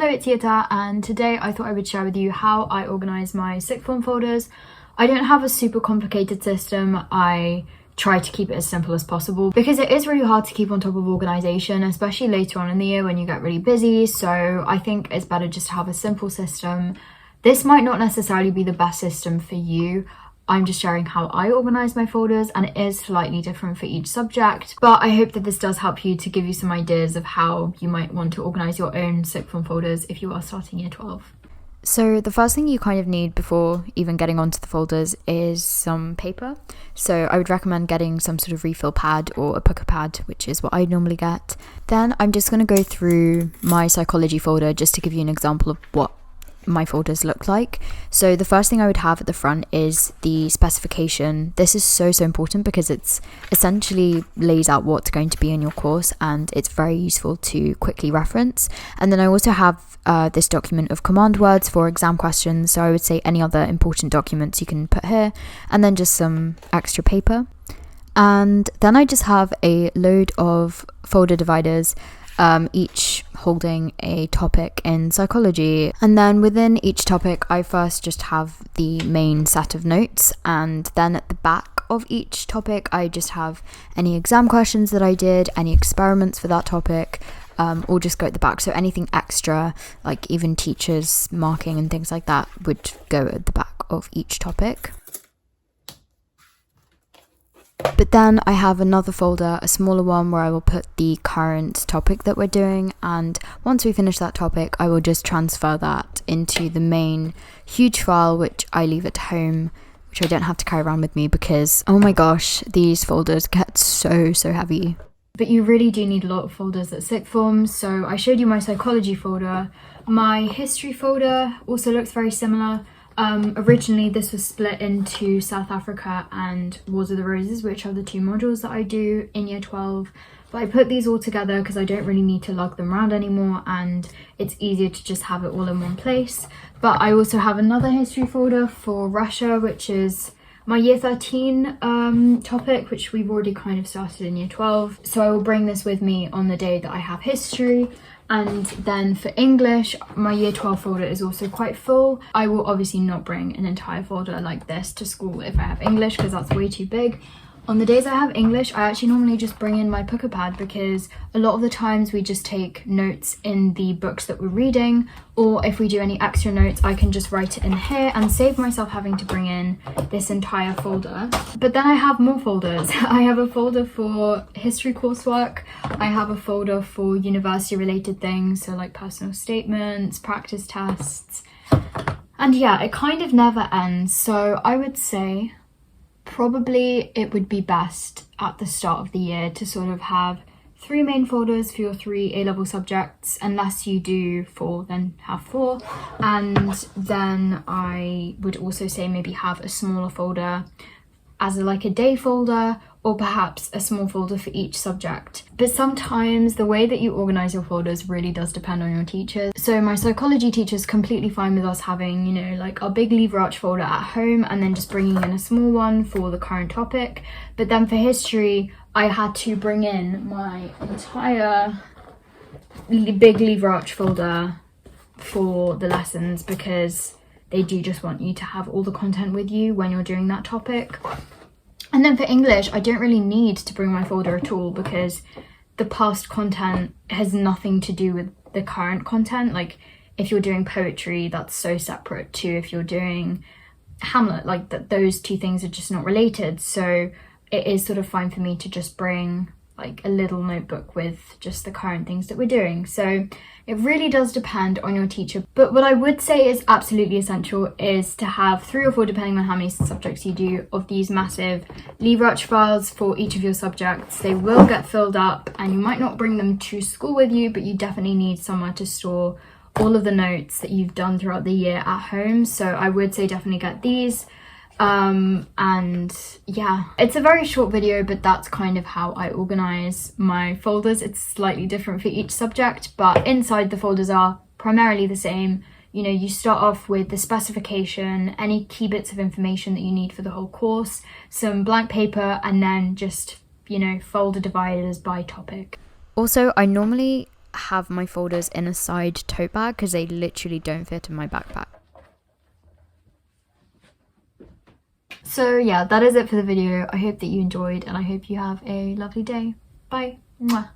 Hello, it's Jeta, and today I thought I would share with you how I organise my sixth form folders. I don't have a super complicated system. I try to keep it as simple as possible because it is really hard to keep on top of organisation, especially later on in the year when you get really busy. So I think it's better just to have a simple system. This might not necessarily be the best system for you. I'm just sharing how I organise my folders, and it is slightly different for each subject, but I hope that this does help you to give you some ideas of how you might want to organise your own sixth form folders if you are starting year 12. So the first thing you kind of need before even getting onto the folders is some paper. So I would recommend getting some sort of refill pad or a pucker pad, which is what I normally get. Then I'm just going to go through my psychology folder just to give you an example of what my folders look like. So the first thing I would have at the front is the specification. This is so important because it's essentially lays out what's going to be in your course, and it's very useful to quickly reference. And then I also have this document of command words for exam questions, so I would say any other important documents you can put here, and then just some extra paper. And then I just have a load of folder dividers, each holding a topic in psychology. And then within each topic, I first just have the main set of notes, and then at the back of each topic, I just have any exam questions that I did, any experiments for that topic, or just go at the back. So anything extra, like even teachers' marking and things like that, would go at the back of each topic. But then I have another folder, a smaller one, where I will put the current topic that we're doing, and once we finish that topic, I will just transfer that into the main huge file, which I leave at home, which I don't have to carry around with me because, oh my gosh, these folders get so heavy. But you really do need a lot of folders at sixth form. So I showed you my psychology folder. My history folder also looks very similar. Originally this was split into South Africa and Wars of the Roses, which are the two modules that I do in year 12, but I put these all together because I don't really need to lug them around anymore, and it's easier to just have it all in one place. But I also have another history folder for Russia, which is my year 13 topic, which we've already kind of started in year 12, so I will bring this with me on the day that I have history. And then for English, my year 12 folder is also quite full. I will obviously not bring an entire folder like this to school if I have English, because that's way too big. On the days I have English, I actually normally just bring in my pucker pad, because a lot of the times we just take notes in the books that we're reading, or if we do any extra notes, I can just write it in here and save myself having to bring in this entire folder. But then I have more folders. I have a folder for history coursework. I have a folder for university related things, so like personal statements, practice tests. And yeah, it kind of never ends. So I would say probably it would be best at the start of the year to sort of have 3 main folders for your 3 A-level subjects. Unless you do 4, then have 4. And then I would also say maybe have a smaller folder as like a day folder, or perhaps a small folder for each subject. But sometimes the way that you organise your folders really does depend on your teachers. So my psychology teacher's completely fine with us having, you know, like our big lever arch folder at home and then just bringing in a small one for the current topic. But then for history, I had to bring in my entire big lever arch folder for the lessons, because they do just want you to have all the content with you when you're doing that topic. And then for English, I don't really need to bring my folder at all, because the past content has nothing to do with the current content. Like if you're doing poetry, that's so separate to if you're doing Hamlet, like that, those two things are just not related. So it is sort of fine for me to just bring like a little notebook with just the current things that we're doing. So it really does depend on your teacher. But what I would say is absolutely essential is to have 3 or 4, depending on how many subjects you do, of these massive lever arch files for each of your subjects. They will get filled up and you might not bring them to school with you, but you definitely need somewhere to store all of the notes that you've done throughout the year at home. So I would say definitely get these. And yeah, it's a very short video, but that's kind of how I organize my folders. It's slightly different for each subject, but inside the folders are primarily the same. You know, you start off with the specification, any key bits of information that you need for the whole course, some blank paper, and then just, you know, folder dividers by topic. Also, I normally have my folders in a side tote bag because they literally don't fit in my backpack. So yeah, that is it for the video. I hope that you enjoyed and I hope you have a lovely day. Bye. Mwah.